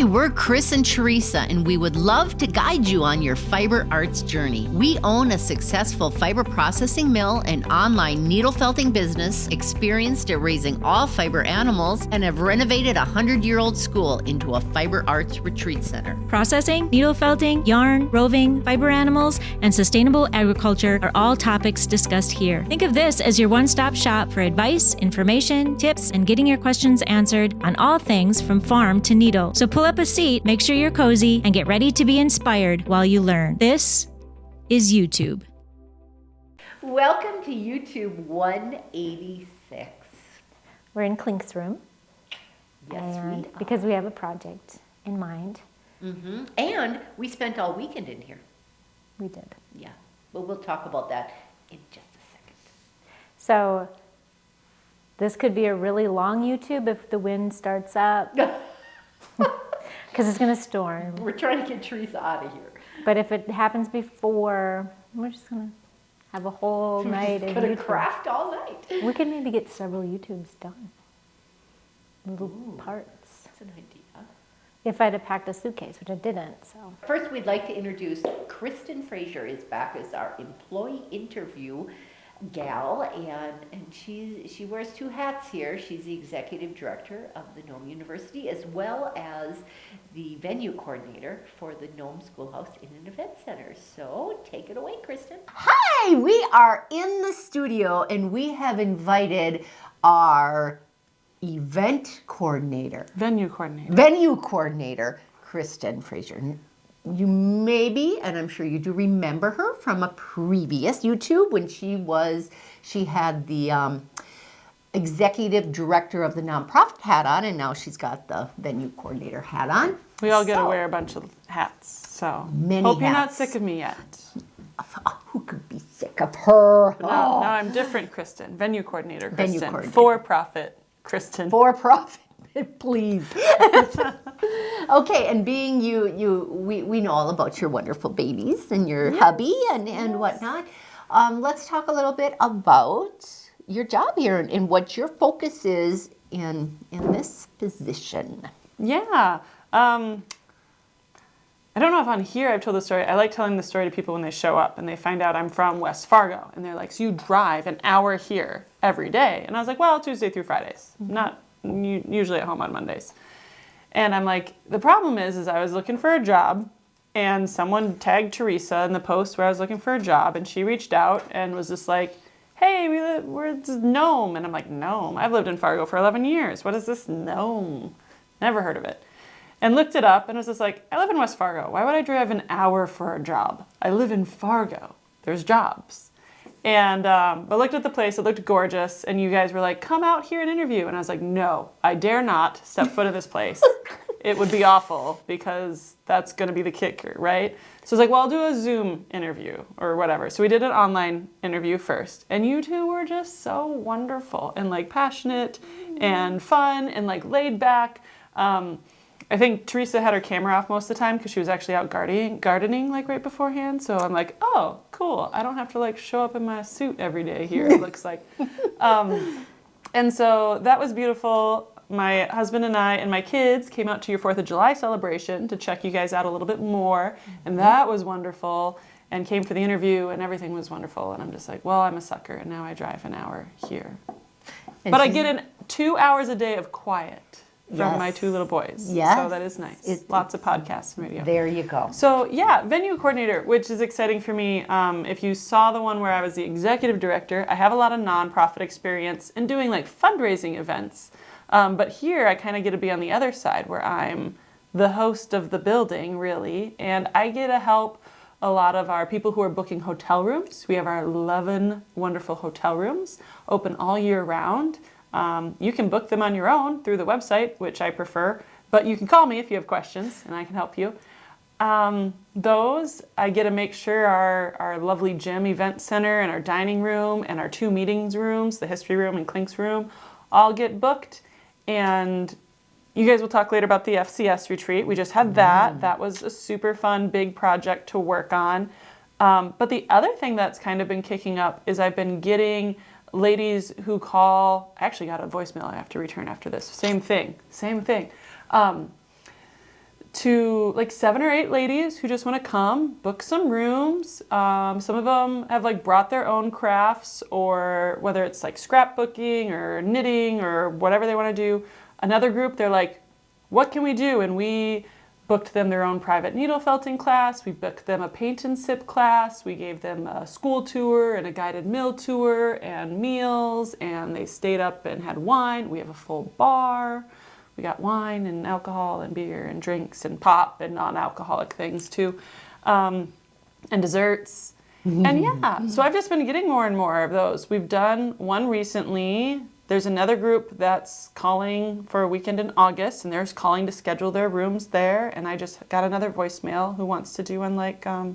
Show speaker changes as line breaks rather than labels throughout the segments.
Hi, we're Chris and Teresa, and we would love to guide you on your fiber arts journey. We own a successful fiber processing mill and online needle felting business, experienced at raising all fiber animals, and have renovated a 100-year-old school into a fiber arts retreat center.
Processing, needle felting, yarn, roving, fiber animals, and sustainable agriculture are all topics discussed here. Think of this as your one-stop shop for advice, information, tips, and getting your questions answered on all things from farm to needle. So pull up a seat, make sure you're cozy, and get ready to be inspired while you learn. This is EweTube.
Welcome to EweTube 186.
We're in Klink's room.
Yes,
and
we are.
Because we have a project in mind.
Mm-hmm. And we spent all weekend in here.
We did.
Yeah, but we'll talk about that in just a second.
So this could be a really long YouTube if the wind starts up. Because it's going to storm.
We're trying to get Teresa out of here.
But if it happens before, we're just going to have a whole night of
Gonna
YouTube.
craft all night.
We could maybe get several YouTubes done. Little parts.
That's an idea.
If I'd have packed a suitcase, which I didn't, so.
First, we'd like to introduce Kristin Fraser is back as our employee interview gal, and she wears two hats here. She's the executive director of the Nome University, as well as the venue coordinator for the Nome Schoolhouse in an event center. So take it away, Kristin. Hi, we are in the studio, and we have invited our venue coordinator, Kristin Fraser. You maybe, and I'm sure you do remember her from a previous YouTube when she had the executive director of the nonprofit hat on, and now she's got the venue coordinator hat on.
We all get to wear a bunch of hats, so hope you're not sick of me yet.
Who could be sick of her?
No, I'm different, Kristin. Venue coordinator, Kristin.
Venue coordinator.
For-profit, Kristin.
For profit, please. Okay, and being we know all about your wonderful babies and your hubby and whatnot. Let's talk a little bit about your job here and what your focus is in this position.
Yeah. I don't know if on here I've told the story. I like telling the story to people when they show up and they find out I'm from West Fargo. And they're like, so you drive an hour here every day? And I was like, well, Tuesday through Fridays. Not usually at home on Mondays. And I'm like, the problem is I was looking for a job and someone tagged Teresa in the post where I was looking for a job, and she reached out and was just like, hey, we're Nome. And I'm like, Nome? I've lived in Fargo for 11 years. What is this Nome? Never heard of it. And looked it up and was just like, I live in West Fargo. Why would I drive an hour for a job? I live in Fargo. There's jobs. And but looked at the place, it looked gorgeous, and you guys were like, come out here and interview. And I was like, no, I dare not step foot in this place. It would be awful because that's going to be the kicker, right? So I was like, well, I'll do a Zoom interview or whatever. So we did an online interview first, and you two were just so wonderful and like passionate and fun and like laid back. I think Teresa had her camera off most of the time because she was actually out gardening like right beforehand. So I'm like, oh, cool. I don't have to like show up in my suit every day here, it looks like. And so that was beautiful. My husband and I and my kids came out to your 4th of July celebration to check you guys out a little bit more. And that was wonderful. And came for the interview and everything was wonderful. And I'm just like, well, I'm a sucker. And now I drive an hour here. But I get in 2 hours a day of quiet from my two little boys.
Yes.
So that is nice. Lots of podcasts and radio.
There you go.
So yeah, venue coordinator, which is exciting for me. If you saw the one where I was the executive director, I have a lot of nonprofit experience in doing like fundraising events. But here I kind of get to be on the other side where I'm the host of the building, really. And I get to help a lot of our people who are booking hotel rooms. We have our 11 wonderful hotel rooms open all year round. You can book them on your own through the website, which I prefer, but you can call me if you have questions and I can help you. Those, I get to make sure our lovely gym event center and our dining room and our 2 meetings rooms, the history room and Klink's room, all get booked. And you guys will talk later about the FCS retreat. We just had that. That was a super fun, big project to work on. But the other thing that's kind of been kicking up is I've been getting ladies who call. I actually got a voicemail I have to return after this. Same thing. to like 7 or 8 ladies who just want to come, book some rooms. Some of them have like brought their own crafts, or whether it's like scrapbooking or knitting or whatever they want to do. Another group, they're like, what can we do? And we booked them their own private needle felting class. We booked them a paint and sip class. We gave them a school tour and a guided mill tour and meals, and they stayed up and had wine. We have a full bar. We got wine and alcohol and beer and drinks and pop and non-alcoholic things too, and desserts. And yeah, so I've just been getting more and more of those. We've done one recently. There's another group that's calling for a weekend in August, and they're calling to schedule their rooms there. And I just got another voicemail who wants to do one like, I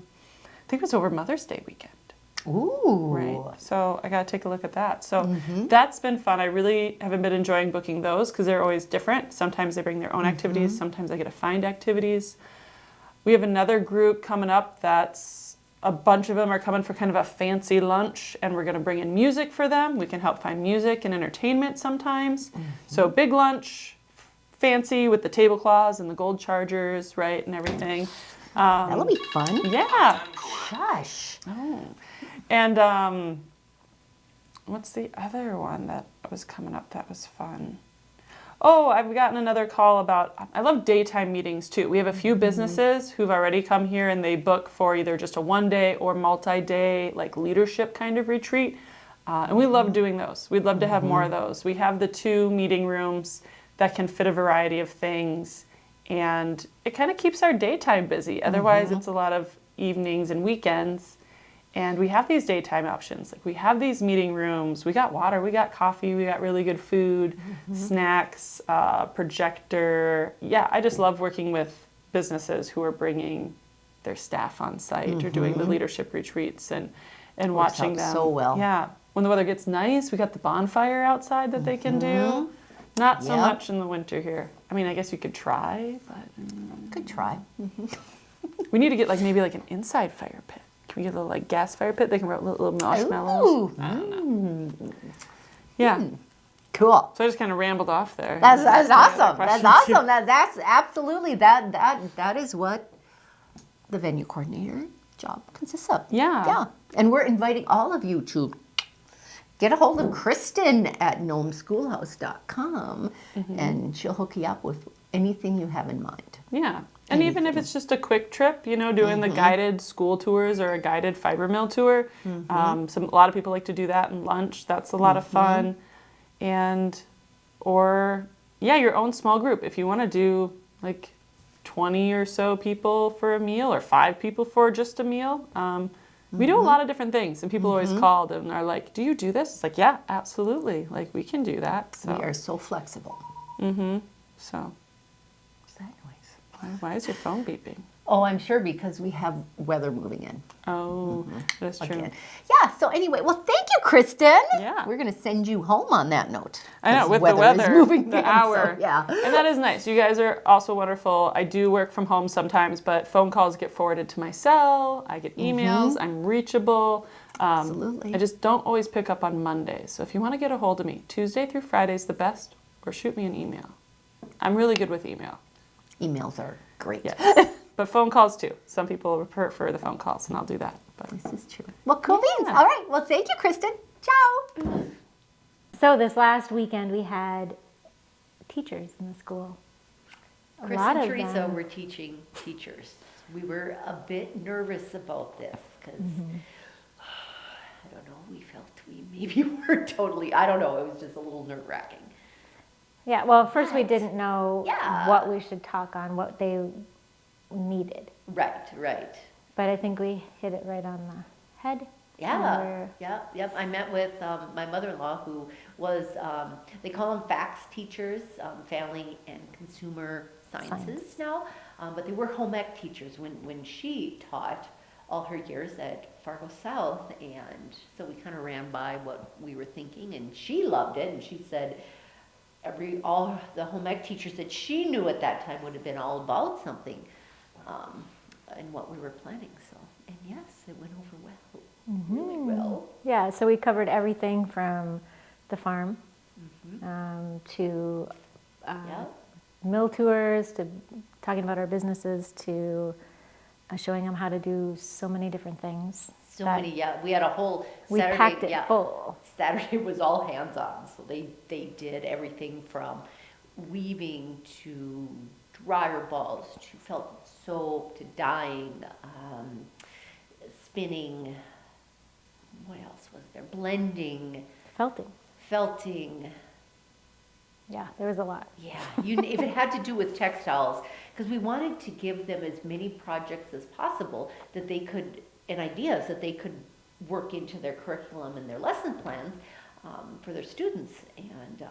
think it was over Mother's Day weekend.
Ooh.
Right. So I got to take a look at that. So that's been fun. I really haven't been enjoying booking those because they're always different. Sometimes they bring their own activities. Sometimes I get to find activities. We have another group coming up that's a bunch of them are coming for kind of a fancy lunch, and we're going to bring in music for them. We can help find music and entertainment sometimes. So big lunch, fancy with the tablecloths and the gold chargers, right, and everything.
That'll be fun.
Yeah.
Gosh.
Oh. And what's the other one that was coming up that was fun? Oh, I've gotten another call about, I love daytime meetings too. We have a few businesses who've already come here and they book for either just a 1-day or multi-day like leadership kind of retreat. And we love doing those. We'd love to have more of those. We have the 2 meeting rooms that can fit a variety of things, and it kind of keeps our daytime busy. Otherwise, it's a lot of evenings and weekends. And we have these daytime options. Like we have these meeting rooms. We got water, we got coffee, we got really good food, snacks, projector. Yeah, I just love working with businesses who are bringing their staff on site or doing the leadership retreats and watching them.
So well.
Yeah. When the weather gets nice, we got the bonfire outside that they can do. Not so much in the winter here. I mean, I guess you could try, but
Could try.
we need to get like maybe like an inside fire pit. Can we get a little like gas fire pit? They can roast little marshmallows.
Ooh.
I don't know. Yeah.
Cool.
So I just kind of rambled off there.
That's awesome.
Questions?
That's awesome. That's absolutely that is what the venue coordinator job consists of.
Yeah.
Yeah. And we're inviting all of you to get a hold of Kristin at nomeschoolhouse.com, and she'll hook you up with anything you have in mind.
Yeah. And even if it's just a quick trip, you know, doing the guided school tours or a guided fiber mill tour, a lot of people like to do that in lunch. That's a lot of fun. And, or, yeah, your own small group. If you want to do like 20 or so people for a meal or 5 people for just a meal, we do a lot of different things. And people always called and are like, do you do this? It's like, yeah, absolutely. Like, we can do that. So.
We are so flexible.
So.
What's that noise?
Why is your phone beeping?
Oh, I'm sure because we have weather moving in.
Oh, that's true.
Again. Yeah, so anyway, well, thank you, Kristin.
Yeah.
We're going to send you home on that note.
I know,
'cause
with the
is
weather,
moving
the
in, so,
hour.
yeah.
And that is nice. You guys are also wonderful. I do work from home sometimes, but phone calls get forwarded to my cell. I get emails. I'm reachable.
Absolutely.
I just don't always pick up on Mondays. So if you want to get a hold of me, Tuesday through Friday is the best, or shoot me an email. I'm really good with email.
Emails are great.
Yes. But phone calls too. Some people prefer the phone calls, and I'll do that. But
This is true. Well, cool beans. All right. Well, thank you, Kristin. Ciao.
So this last weekend we had teachers in the school.
Chris
lot
and
of
Teresa
them.
were teaching teachers. We were a bit nervous about this because, I don't know, we felt we maybe were totally, I don't know, it was just a little nerve-wracking.
Yeah, well, first we didn't know
Yeah.
what we should talk on, what they needed.
Right.
But I think we hit it right on the head.
Yeah, yep. I met with my mother-in-law who was, they call them FACS teachers, family and consumer sciences now, but they were home ec teachers when she taught all her years at Fargo South, and so we kind of ran by what we were thinking, and she loved it, and she said all the home ec teachers that she knew at that time would have been all about something in what we were planning, so, and yes, it went over well. Really well.
Yeah, so we covered everything from the farm to
Yep.
mill tours to talking about our businesses to showing them how to do so many different things.
So many, yeah. We had a whole
We
Saturday.
packed it
yeah.
full.
Saturday was all hands-on, so they did everything from weaving to dryer balls to felt soap to dyeing, spinning. What else was there? Blending, felting.
Yeah, there was a lot.
Yeah, if it had to do with textiles, because we wanted to give them as many projects as possible that they could, and ideas that they could work into their curriculum and their lesson plans for their students. And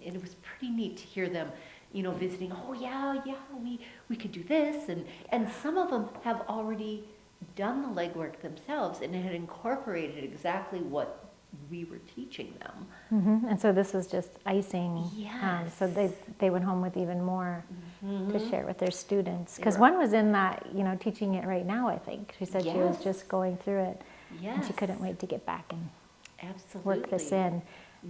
it was pretty neat to hear them, visiting, oh yeah, we could do this. And some of them have already done the legwork themselves and had incorporated exactly what we were teaching them.
Mm-hmm. And so this was just icing.
Yes.
So they went home with even more to share with their students. Because
They were-
one was in that, teaching it right now, I think. She said she was
Yes.
just going through it.
Yes.
And she couldn't wait to get back and
Absolutely.
work this in.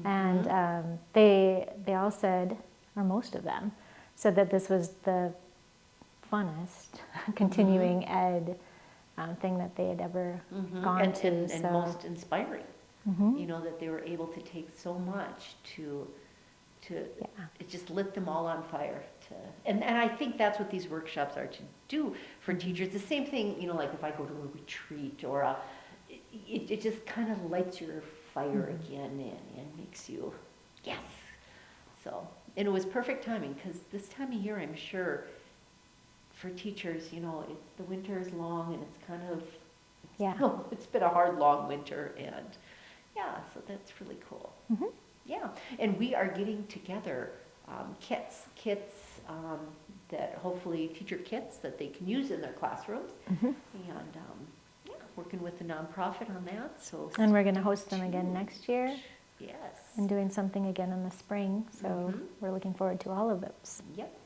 And they all said, or most of them, said that this was the funnest continuing ed thing that they had ever gone
and,
to.
and most inspiring. That they were able to take so much to it just lit them all on fire. And I think that's what these workshops are to do for teachers. The same thing, like if I go to a retreat or it just kind of lights your fire again and makes you, yes. So, and it was perfect timing because this time of year, I'm sure, for teachers, it's the winter is long and it's kind of, it's been a hard, long winter, and yeah, so that's really cool. Yeah, and we are getting together kits that hopefully teacher kits that they can use in their classrooms, and working with the nonprofit on that. So
And we're going to host them again next year.
Yes.
And doing something again in the spring. So we're looking forward to all of those.
Yep.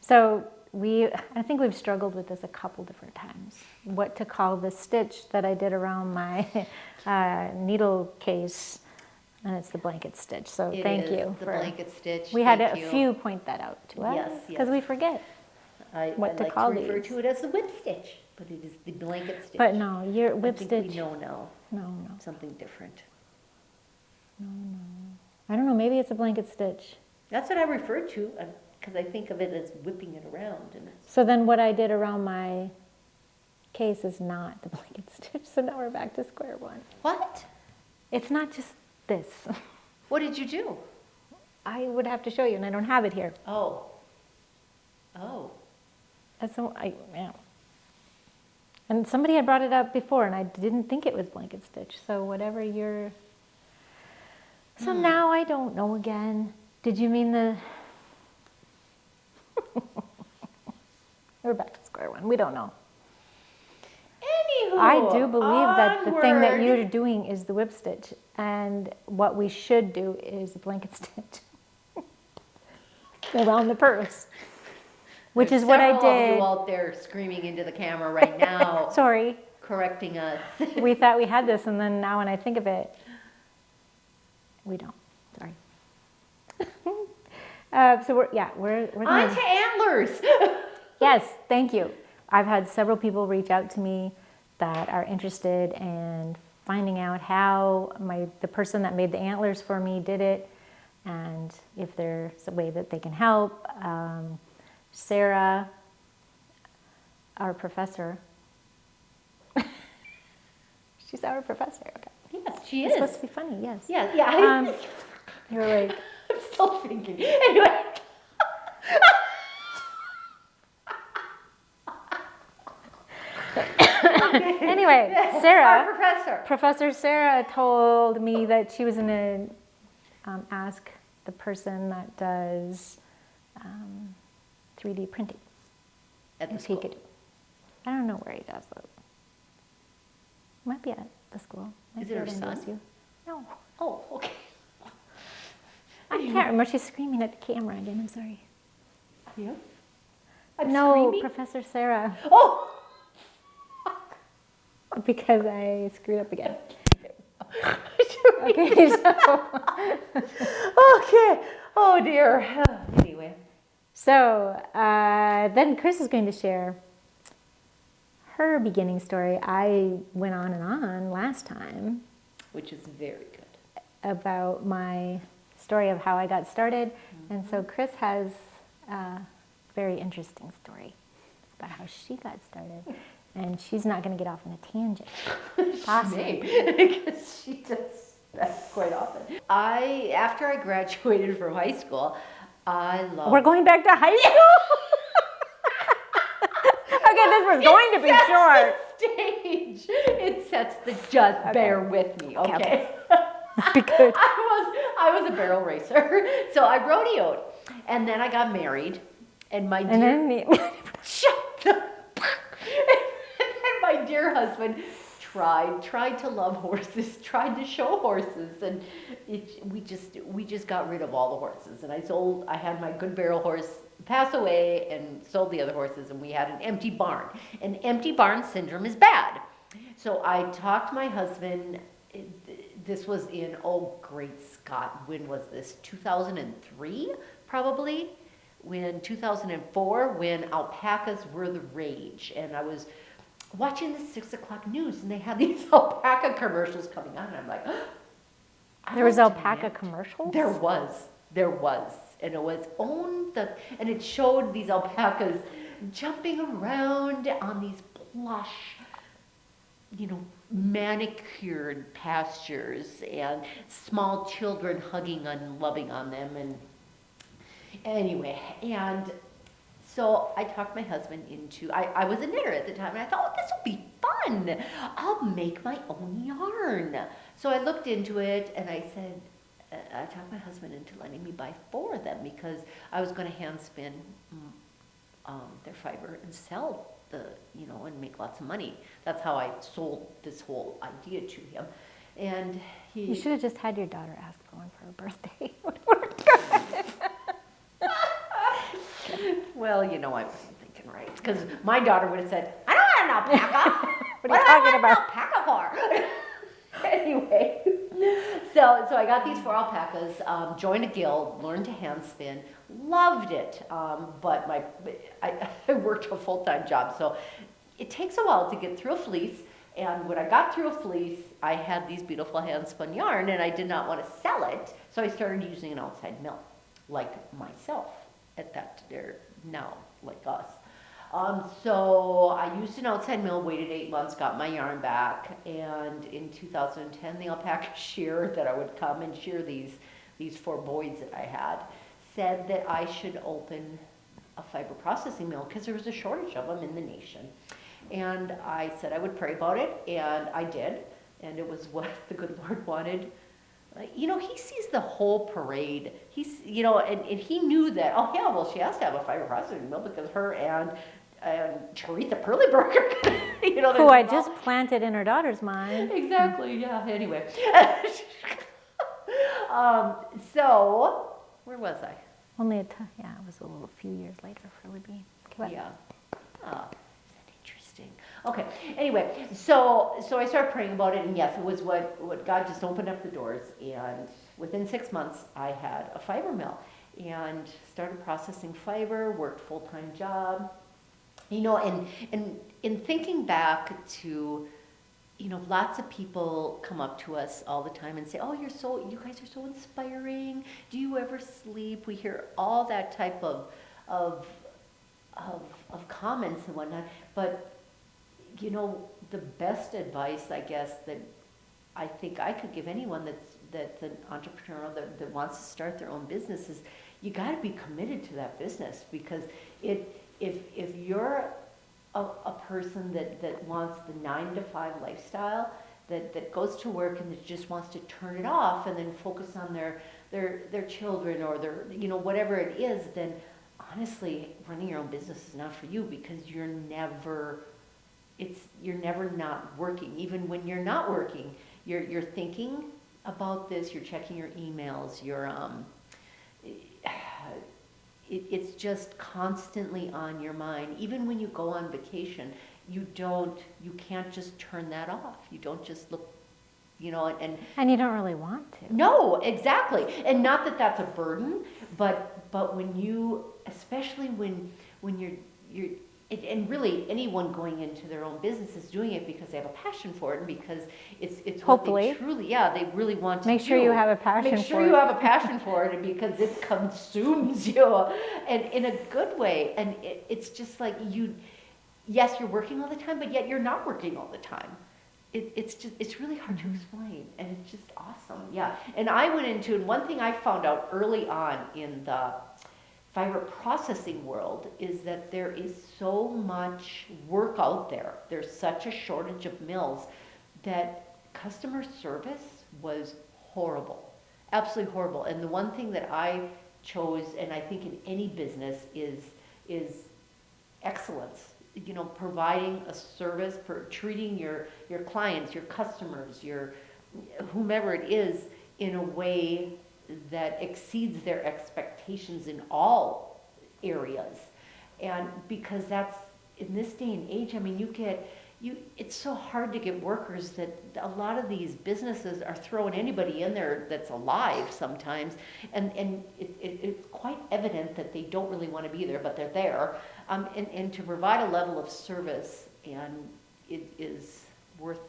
So I think we've struggled with this a couple different times. What to call the stitch that I did around my needle case, and it's the blanket stitch. So thank you.
The blanket stitch.
We had
Thank
a
you.
few point that out to us
Yes,
because
yes.
we forget.
I
what to
like
call
to refer
these.
to it as the whip stitch, but it is the blanket stitch.
But no, your whip
I think
stitch.
we know now.
No.
Something different.
I don't know. Maybe it's a blanket stitch.
That's what I refer to because I think of it as whipping it around. And
So then what I did around my case is not the blanket stitch. So now we're back to square one.
what?
It's not just this.
What did you do?
I would have to show you, and I don't have it here.
Oh.
Yeah. And somebody had brought it up before, and I didn't think it was blanket stitch. So whatever you're... So now I don't know again. Did you mean the... We're back to square one. We don't know.
Anywho,
I do believe that the thing that
onward.
you're doing is the whip stitch, and what we should do is the blanket stitch around the purse, which
There's
is what I
several of
did.
you out there screaming into the camera right now,
Sorry,
correcting us.
we thought we had this, and then now when I think of it, we don't. Sorry. So we're
On
gonna,
to antlers.
yes, thank you. I've had several people reach out to me that are interested in finding out how the person that made the antlers for me did it, and if there's a way that they can help. Sarah, our professor, she's our professor. Okay.
Yes, she
It's
is.
supposed to be funny, yes.
Yeah.
You're like,
I'm still thinking. Anyway.
anyway,
Our
Sarah,
professor.
Professor Sarah told me that she was going to ask the person that does 3D printing
At the
if he
school.
could. I don't know where he does it. Might be at the school. Might
Is
be
it her
at
son?
NDSU. No,
Oh, okay.
I can't remember. She's screaming at the camera again. I'm sorry.
Yeah. I'm
No,
screaming?
Professor Sarah,
Oh.
because I screwed up again. Okay, so
Okay. Oh dear. Anyway.
So then Chris is going to share her beginning story. I went on and on last time
Which is very good.
about my story of how I got started. And so Chris has a very interesting story about how she got started. And she's not going to get off on a tangent. Possibly.
Because she does that quite often. After I graduated from high school, I loved...
We're going back to high school? Okay, this was going to be short.
Stage. It sets the... Just bear with me, okay?
Good.
I was a barrel racer. So I rodeoed. And then I got married. And my dear...
And then
Shut the... And my dear husband tried to love horses, tried to show horses, and we just got rid of all the horses. And I had my good barrel horse pass away and sold the other horses, and we had an empty barn. And empty barn syndrome is bad. So I talked to my husband. This was in, oh great Scott, when was this? 2003 probably? 2004, when alpacas were the rage. And I was watching the 6 o'clock news, and they had these alpaca commercials coming on, and I'm like, oh,
there was alpaca commercials?
There was, and it was and it showed these alpacas jumping around on these plush, manicured pastures, and small children hugging and loving on them, and anyway, and so I talked my husband into, I was a knitter at the time, and I thought, oh, this will be fun. I'll make my own yarn. So I looked into it, and I said, I talked my husband into letting me buy 4 of them, because I was going to hand spin their fiber and sell and make lots of money. That's how I sold this whole idea to him. And
You should have just had your daughter ask for one for her birthday.
Well, I wasn't thinking right, because my daughter would have said, I don't want an alpaca.
What are you talking about?
Alpaca for? Anyway, so I got these 4 alpacas, joined a guild, learned to hand spin, loved it, but I worked a full-time job, so it takes a while to get through a fleece. And when I got through a fleece, I had these beautiful hand-spun yarn, and I did not want to sell it, so I started using an outside mill, like myself. At that, they're now like us. So I used an outside mill, waited 8 months, got my yarn back, and in 2010, the alpaca shearer that I would come and shear these 4 boys that I had said that I should open a fiber processing mill because there was a shortage of them in the nation. And I said I would pray about it, and I did, and it was what the good Lord wanted. He sees the whole parade. He's, and he knew that, oh yeah, well, she has to have a fiber processing mill because her and Teresa Perlybrook are
Who I just planted in her daughter's mind.
Exactly, yeah, anyway. So, where was I?
It was a few years later for Libby.
Yeah. Oh, interesting. Okay. Anyway, so I started praying about it, and yes, it was what God just opened up the doors, and within 6 months, I had a fiber mill, and started processing fiber, worked full-time job, and in thinking back to, lots of people come up to us all the time and say, oh, you guys are so inspiring. Do you ever sleep? We hear all that type of comments and whatnot, but the best advice, I guess, that I think I could give anyone that's an entrepreneur that wants to start their own business is you got to be committed to that business, because if you're a person that wants the 9-to-5 lifestyle, that goes to work and that just wants to turn it off and then focus on their children or their whatever it is, then honestly running your own business is not for you, because you're never not working. Even when you're not working, you're thinking about this, you're checking your emails, it's just constantly on your mind. Even when you go on vacation, you can't just turn that off. You don't just look,
And you don't really want to.
No, exactly. And not that that's a burden, but when you, especially when you're and really anyone going into their own business is doing it because they have a passion for it and because it's
Hopefully.
what they truly, they really want to
Make sure
do.
you have a passion
Make sure
for
you
it.
have a passion for it, and because it consumes you, and in a good way. And it's just like yes, you're working all the time, but yet you're not working all the time. It's really hard to explain, and it's just awesome. Yeah, and I went into, and one thing I found out early on in the fiber processing world is that there is so much work out there. There's such a shortage of mills that customer service was horrible, absolutely horrible. And the one thing that I chose, and I think in any business, is excellence. Providing a service, treating your clients, your customers, your whomever it is, in a way that exceeds their expectations in all areas. And because that's, in this day and age, I mean, it's so hard to get workers that a lot of these businesses are throwing anybody in there that's alive sometimes, and it's quite evident that they don't really want to be there, but they're there, and to provide a level of service, and it is worth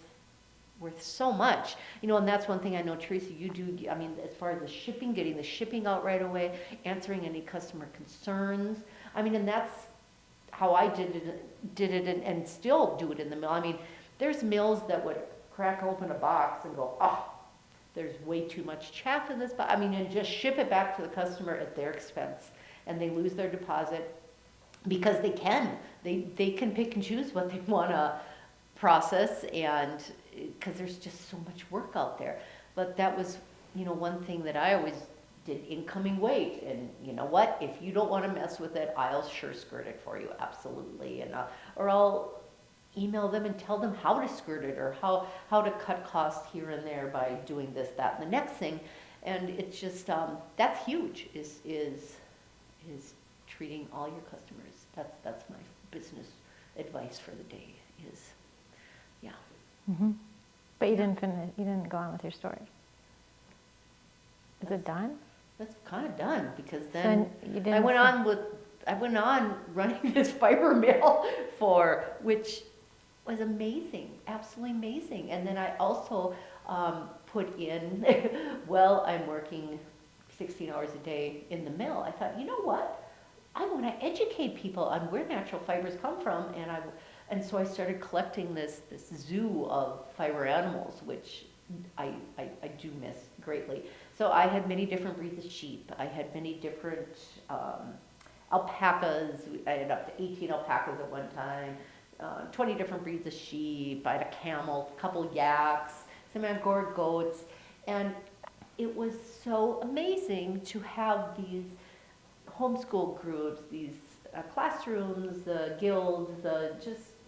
so much, and that's one thing I know, Teresa, you do. I mean, as far as the shipping, getting the shipping out right away, answering any customer concerns. I mean, and that's how I did it, and still do it in the mill. I mean, there's mills that would crack open a box and go, there's way too much chaff in this box. I mean, and just ship it back to the customer at their expense, and they lose their deposit because they can pick and choose what they want to process, and because there's just so much work out there. But that was, one thing that I always did, incoming weight, and you know what, if you don't want to mess with it, I'll sure skirt it for you, absolutely. And or I'll email them and tell them how to skirt it, or how to cut costs here and there by doing this, that, and the next thing. And it's just that's huge, is treating all your customers. That's my business advice for the day, is
But you didn't finish. You didn't go on with your story. Is it done?
That's kind of done, because then
you didn't
I went on running this fiber mill which was amazing, absolutely amazing. And then I also put in, I'm working 16 hours a day in the mill. I thought, you know what? I want to educate people on where natural fibers come from, and so I started collecting this zoo of fiber animals, which I do miss greatly. So I had many different breeds of sheep. I had many different alpacas. I had up to 18 alpacas at one time, 20 different breeds of sheep. I had a camel, a couple yaks, some Angora goats. And it was so amazing to have these homeschool groups, these classrooms, the guilds,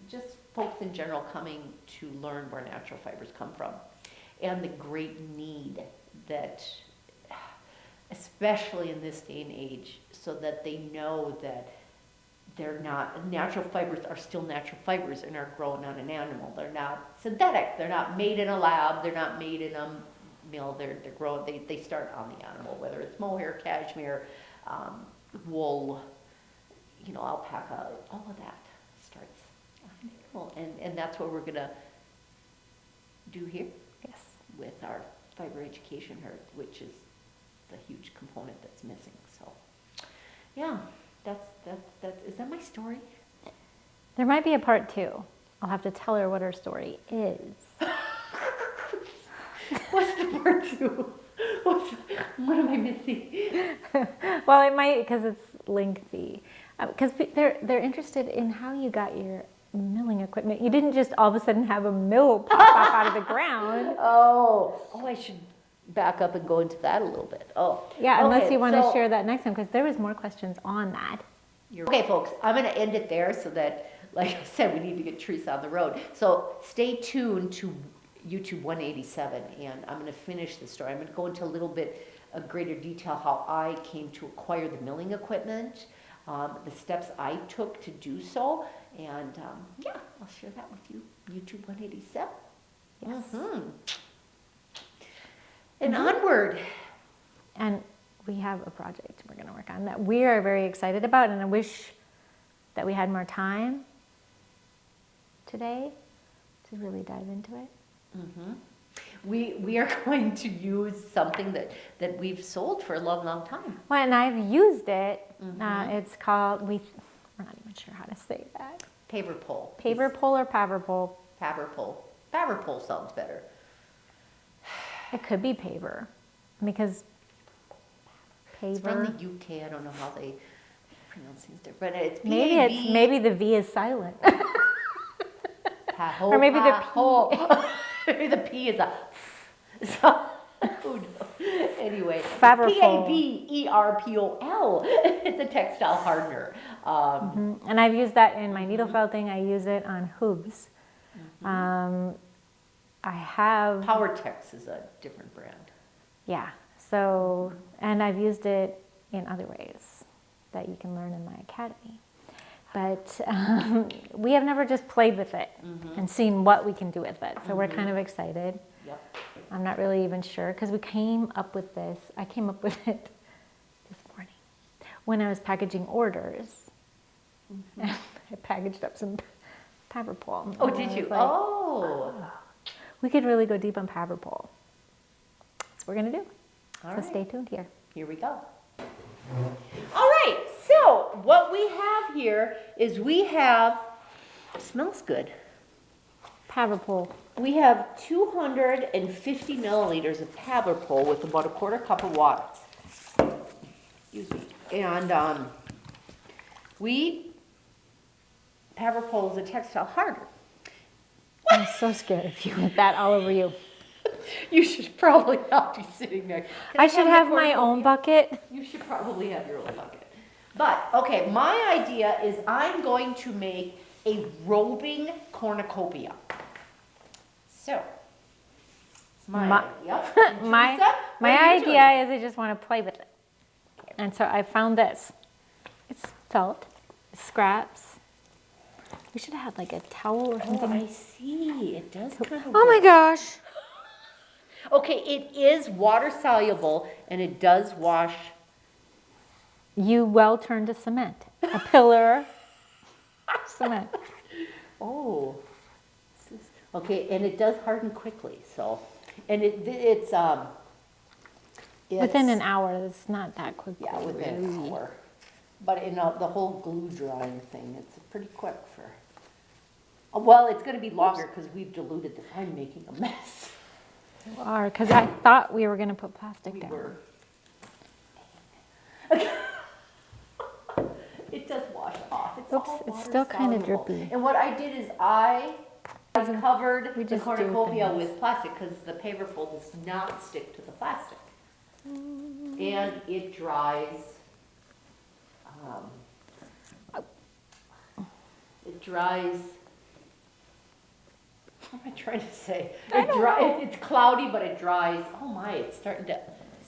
just folks in general coming to learn where natural fibers come from, and the great need that, especially in this day and age, so that they know that natural fibers are still natural fibers and are grown on an animal. They're not synthetic. They're not made in a lab. They're not made in a mill. They're grown. They start on the animal, whether it's mohair, cashmere, wool, alpaca, all of that starts on an animal. And that's what we're gonna do here.
Yes.
With our fiber education here, which is the huge component that's missing. So, yeah, is that my story?
There might be a part 2. I'll have to tell her what her story is.
What's the part 2? What am I missing?
Well, it might, because it's lengthy. Because they're interested in how you got your milling equipment. You didn't just all of a sudden have a mill pop up out of the ground.
Oh, I should back up and go into that a little bit. Oh,
yeah, unless
okay,
you want to share that next time, because there was more questions on that.
Okay, folks, I'm going to end it there so that, like I said, we need to get Teresa on the road. So stay tuned to YouTube 187, and I'm going to finish the story. I'm going to go into a little bit of greater detail how I came to acquire the milling equipment, the steps I took to do so, and I'll share that with you. YouTube 187.
Yes.
And onward.
And we have a project we're going to work on that we are very excited about, and I wish that we had more time today to really dive into it.
We are going to use something that we've sold for a long, long time.
Well, and I've used it. It's called, we're not even sure how to say that.
Paverpol.
Paverpol or Paverpol?
Paverpol. Paverpol sounds better.
It could be paver, because
It's from
paver.
the UK. I don't know how they pronounce things different, but it's
Maybe the V is silent.
Paho,
or maybe the
paho. Maybe the P is a so, who knows? Anyway,
Paverpol.
Paverpol. It's a textile hardener.
And I've used that in my needle felting. I use it on hooves. I have,
PowerTex is a different brand.
yeah. So, and I've used it in other ways that you can learn in my academy. But we have never just played with it and seen what we can do with it. So we're kind of excited.
Yep.
I'm not really even sure, because we came up with this. I came up with it this morning when I was packaging orders. I packaged up some Paverpol.
Oh,
And I
did you?
was like, we could really go deep on Paverpol. That's what we're going to do.
All
So
right.
stay tuned here.
Here we go. All right, so what we have here is it smells good.
Paverpol.
We have 250 milliliters of Paverpol with about a quarter cup of water. Excuse me. And Paverpol is a textile hardener.
I'm so scared of you with that all over you.
You should probably not be sitting there. Can
I should have my
the
own bucket.
You should probably have your own bucket. But, okay, my idea is I'm going to make a roving cornucopia. So, my idea. And
My
Teresa, what are you doing?
idea is I just want to play with it. And so I found this. It's felt, it's scraps. We should have had like a towel or something.
Oh, I see. It does kind of
Oh my gosh.
Okay, it is water soluble and it does wash.
You well turned to cement. A pillar of cement.
Oh. Okay, and it does harden quickly, so. And it's
Within an hour, it's not that quick.
Yeah, within an hour. But in the whole glue drying thing, it's pretty quick for. Well, it's going to be longer because we've diluted this. I'm making a mess.
You are, because I thought we were going to put plastic
We
down.
were. It does wash off. It's
Oops,
all
it's
water
still kind of
soluble.
drippy.
And what I did is I covered
We
the
just do
cornucopia
things.
with plastic because the Paverpol does not stick to the plastic. And it dries. It dries. What am I trying to say? It's cloudy, but it dries. Oh my, it's starting to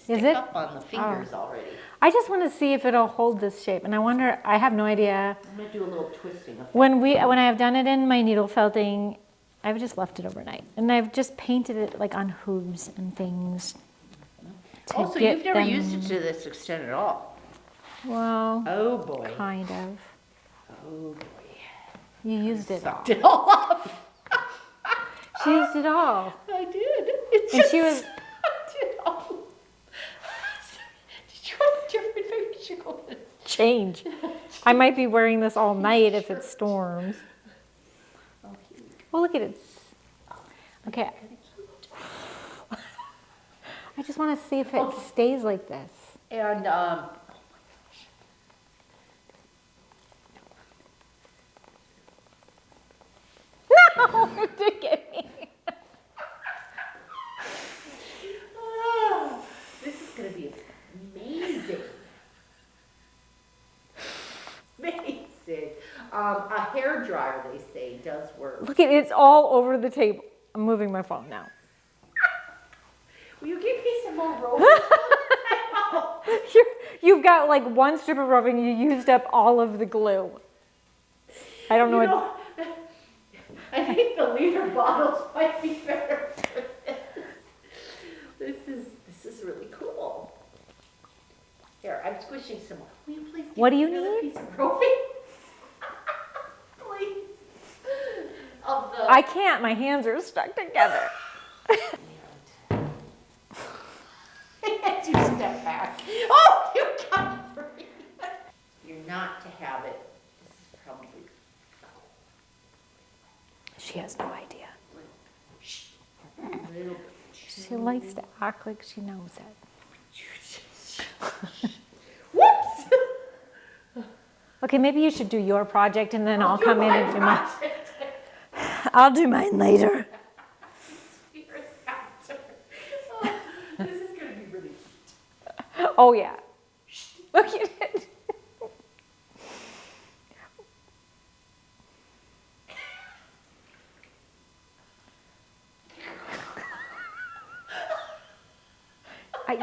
stick
it?
up on the fingers already.
I just want to see if it'll hold this shape. And I wonder, I have no idea.
I'm gonna do a little twisting of
When I have done it in my needle felting, I've just left it overnight. And I've just painted it like on hooves and things.
Oh, so you've never used it to this extent at all?
Well,
Oh boy.
kind of.
Oh boy.
You used it all.
Sucked it all up.
She used it all.
I did. It
And
just
she was-
sucked it all. Did you have a different maybe you should go to
Change. I might be wearing this all night if it storms.
Oh, here we go.
Well, look at it. Okay. I just want to see if it stays like this.
And
No, you did get me.
this is gonna be amazing. Amazing. A hair dryer, they say, does work.
Look at it. It's all over the table. I'm moving my phone now.
Will you give me some more rope?
You've got like one strip of roving. You used up all of the glue. I don't know what.
I think the liter bottles might be better for this. This is This is really cool. Here, I'm squishing some more. Will you please give
What do
me
you
another
need?
piece of roving? Please. Of the...
I can't, my hands are stuck together.
As you step back. Oh, you got free. You're not to have it. This is probably...
She has no idea.
Little bit.
She likes to act like she knows it.
Whoops!
Okay, maybe you should do your project and then I'll
Do
come in
my
and do mine.
project.
I'll do mine later.
Here's after. Oh, this is going to be really...
Oh yeah. Look at it.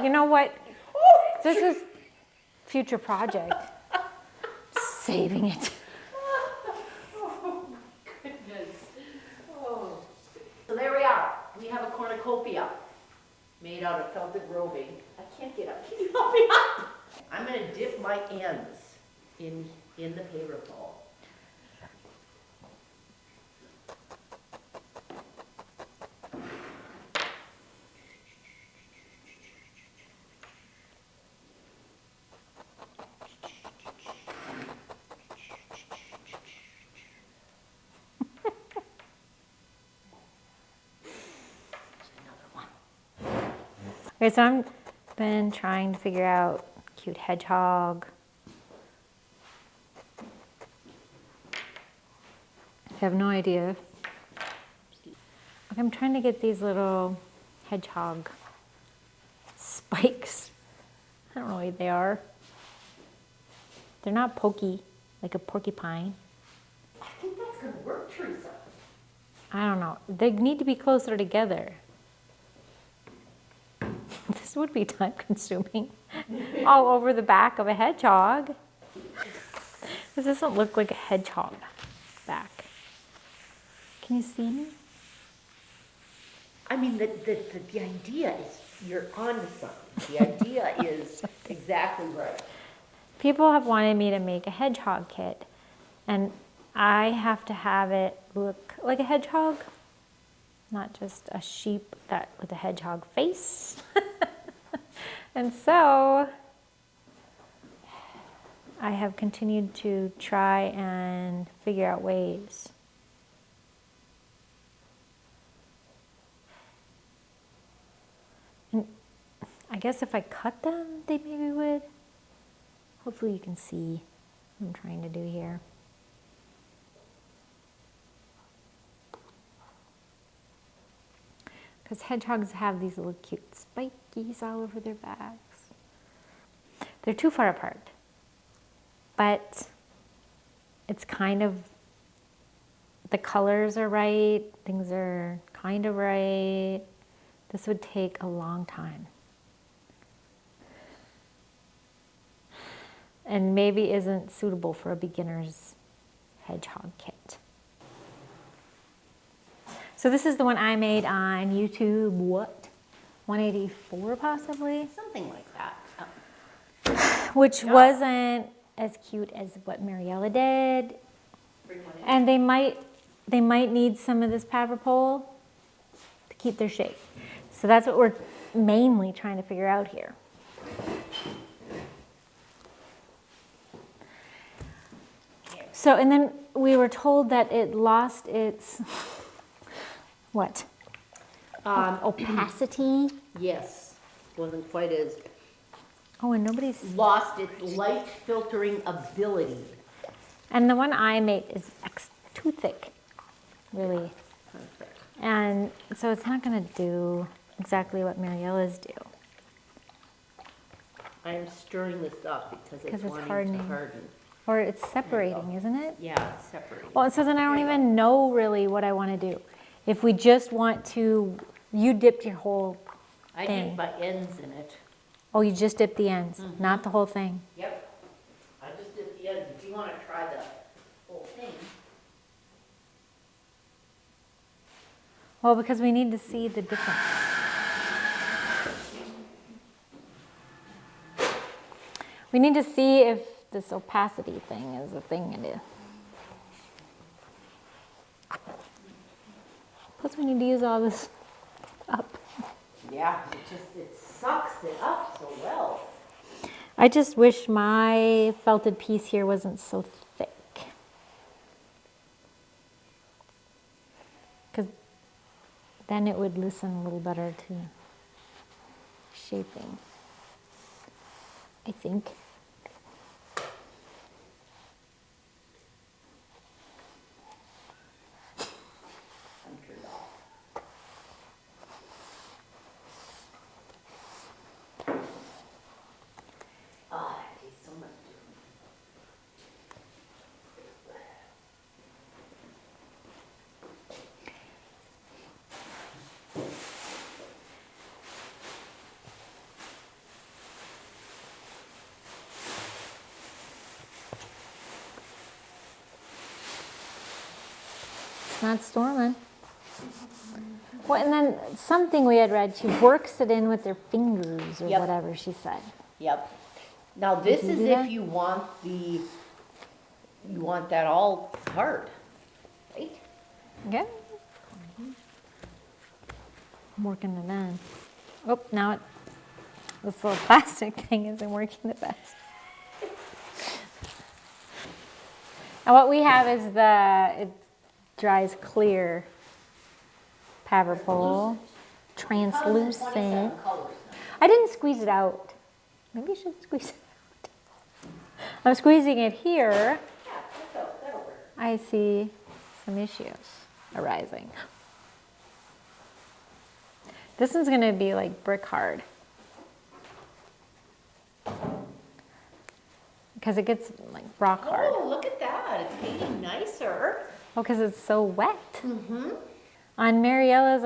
You know what? This is future project. Saving it.
Oh my goodness. Oh. So there we are. We have a cornucopia made out of felted roving. I can't get up. Can you help me up? I'm going to dip my ends in the Paverpol.
Okay, so I've been trying to figure out cute hedgehog. I have no idea. I'm trying to get these little hedgehog spikes. I don't know what they are. They're not pokey, like a porcupine.
I think that's going to work, Teresa.
I don't know. They need to be closer together. This would be time consuming. All over the back of a hedgehog. This doesn't look like a hedgehog back. Can you see me?
I mean, the idea is you're on to something. The idea is exactly right.
People have wanted me to make a hedgehog kit, and I have to have it look like a hedgehog, not just a sheep that with a hedgehog face. And so I have continued to try and figure out ways. And I guess if I cut them, they maybe would. Hopefully you can see what I'm trying to do here. Because hedgehogs have these little cute spikies all over their backs. They're too far apart, but it's kind of, the colors are right, things are kind of right. This would take a long time. And maybe isn't suitable for a beginner's hedgehog kit. So this is the one I made on YouTube, what? 184 possibly?
Something like that.
Which wasn't as cute as what Mariella did.
Bring one in.
And they might need some of this Paverpol to keep their shape. So that's what we're mainly trying to figure out here. So, and then we were told that it lost its, what? Opacity.
Yes, wasn't quite as
Oh, and nobody's,
lost its light filtering ability.
and the one I made is too thick, really.
Perfect.
And so it's not gonna do exactly what Mariella's do.
I am stirring this up because it's wanting to
hardening.
harden.
Or it's separating, isn't it?
Yeah, it's separating.
Well, so then I don't even know really what I wanna do. If we just want to, you dipped your whole
I
thing.
dip my ends in it.
Oh, you just dipped the ends, not the whole thing.
Yep. I just dip the ends. If you want to try the whole thing.
Well, because we need to see the difference. We need to see if this opacity thing is a thing it is. Plus we need to use all this up.
Yeah, it sucks it up so well.
I just wish my felted piece here wasn't so thick. Because then it would listen a little better to shaping, I think.
I'm turned off. Ah, that tastes so much different.
It's not storming. Well, and then something we had read, she works it in with her fingers or
Yep.
whatever she said.
Yep. Now this
you
is
do
if
that?
you want that all hard, right?
Okay. I'm working it in. Oh, now this little plastic thing isn't working the best. And what we have is it dries clear Paverpol, translucent.
27 colors.
I didn't squeeze it out. Maybe I should squeeze it out. I'm squeezing it here.
Yeah, that'll work.
I see some issues arising. This one's gonna be like brick hard. Because it gets like rock hard.
Oh, look at that, it's getting nicer.
Oh, because it's so wet. Mm-hmm. On Mariella's,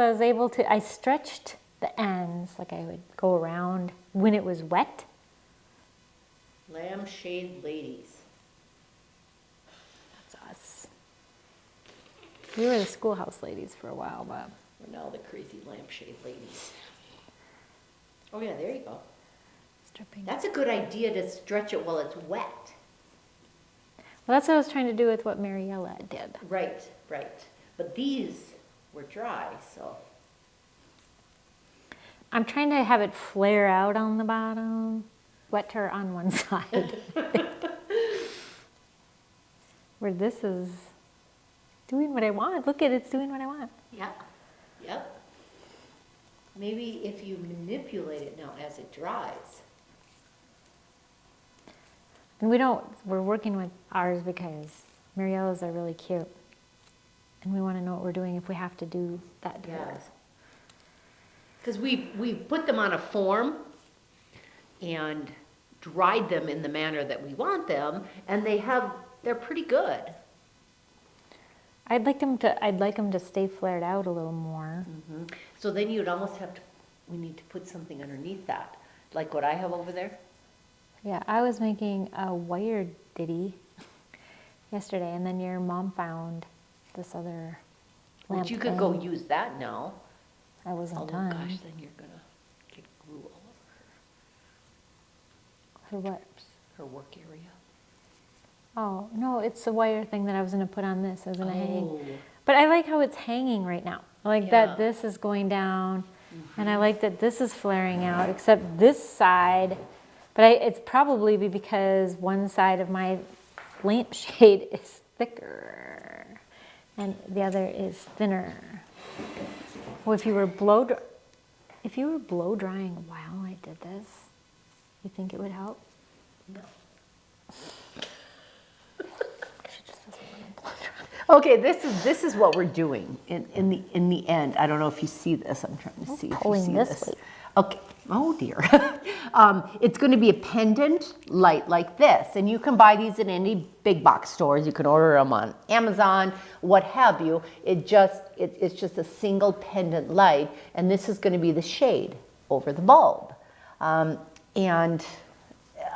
I stretched the ends, like I would go around when it was wet.
Lampshade ladies.
That's us. We were the schoolhouse ladies for a while, but
We're now the crazy lampshade ladies. Oh yeah, there you go.
stripping.
That's a good idea to stretch it while it's wet.
Well, that's what I was trying to do with what Mariella did.
Right, right. But these were dry, so.
I'm trying to have it flare out on the bottom, wet her on one side. Where this is doing what I want. Look at it, it's doing what I want.
Yep, yep. Maybe if you manipulate it now as it dries.
And we're working with ours because Mariella's are really cute. And we want to know what we're doing if we have to do that to
Yeah.
hers.
Because we put them on a form and dried them in the manner that we want them, and they're pretty good.
I'd like them to stay flared out a little more.
So then you'd almost we need to put something underneath that, like what I have over there.
Yeah, I was making a wire ditty yesterday, and then your mom found this other lamp
But you could go
thing.
use that now.
I wasn't
Oh
done.
gosh, then you're gonna get glue all
For what?
over her work area.
Oh, no, it's the wire thing that I was going to put on this. I was going to hang.
Oh.
But I like how it's hanging right now. I like
Yeah.
that this is going down, and I like that this is flaring out, except this side. But it's probably because one side of my lampshade is thicker, and the other is thinner. Well, if you were blow drying while I did this, you think it would help?
No.
She just doesn't want to blow dry.
Okay, this is what we're doing in the end. I don't know if you see this. I'm trying to see if you
pulling
see
this
this.
way.
Okay. Oh dear. It's going to be a pendant light like this, and you can buy these in any big box stores. You can order them on Amazon, what have you. It's just a single pendant light, and this is going to be the shade over the bulb. And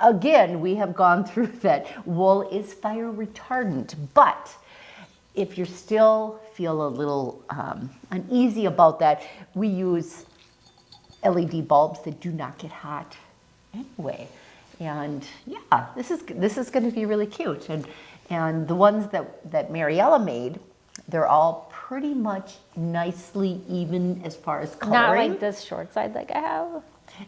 again, we have gone through that wool is fire retardant, but if you still feel a little uneasy about that, we use LED bulbs that do not get hot anyway. And yeah, this is going to be really cute. And the ones that Mariella made, they're all pretty much nicely even as far as coloring.
Not like this short side like I have.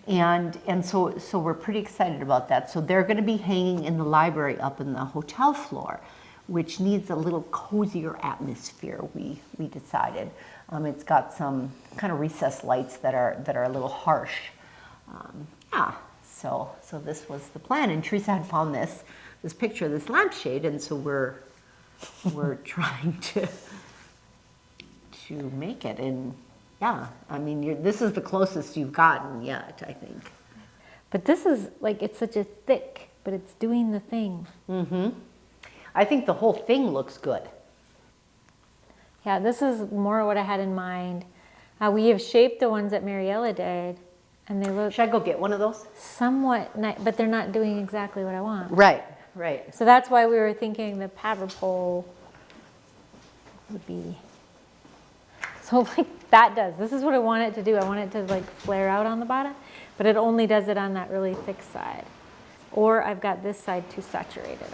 And so we're pretty excited about that. So they're going to be hanging in the library up in the hotel floor, which needs a little cozier atmosphere, we decided. It's got some kind of recessed lights that are a little harsh. Yeah, so this was the plan. And Teresa had found this picture of this lampshade, and so we're trying to make it. And yeah, I mean, this is the closest you've gotten yet, I think.
But this is like, it's such a thick, but it's doing the thing.
Mm-hmm. I think the whole thing looks good.
Yeah, this is more what I had in mind. We have shaped the ones that Mariella did, and they look
Should I go get one of those?
somewhat nice, but they're not doing exactly what I want.
Right.
So that's why we were thinking the Paverpol would be. So like that does. This is what I want it to do. I want it to like flare out on the bottom, but it only does it on that really thick side. Or I've got this side too saturated.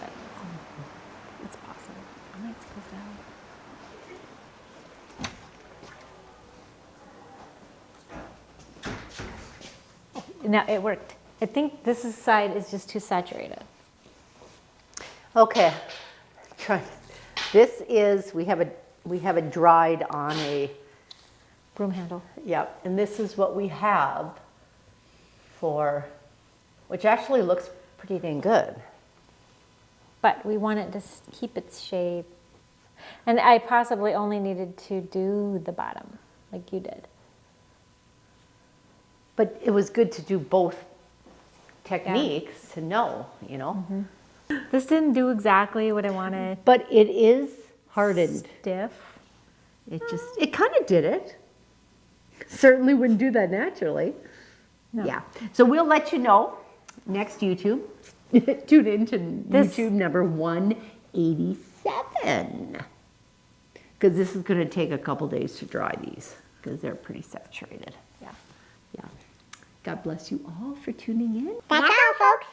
It's possible. I might suppose that. No, it worked. I think this side is just too saturated.
Okay. This is, we have it dried on a
Broom handle.
Yep, and this is what we have for, which actually looks pretty dang good.
But we want it to keep its shape. And I possibly only needed to do the bottom, like you did.
But it was good to do both techniques to know, you know.
Mm-hmm. This didn't do exactly what I wanted.
But it is hardened.
Stiff.
It kind of did it. Certainly wouldn't do that naturally.
No.
Yeah. So we'll let you know next YouTube. Tune in to YouTube number 187. Because this is going to take a couple days to dry these because they're pretty saturated.
Yeah.
Yeah. God bless you all for tuning in.
That's all, folks.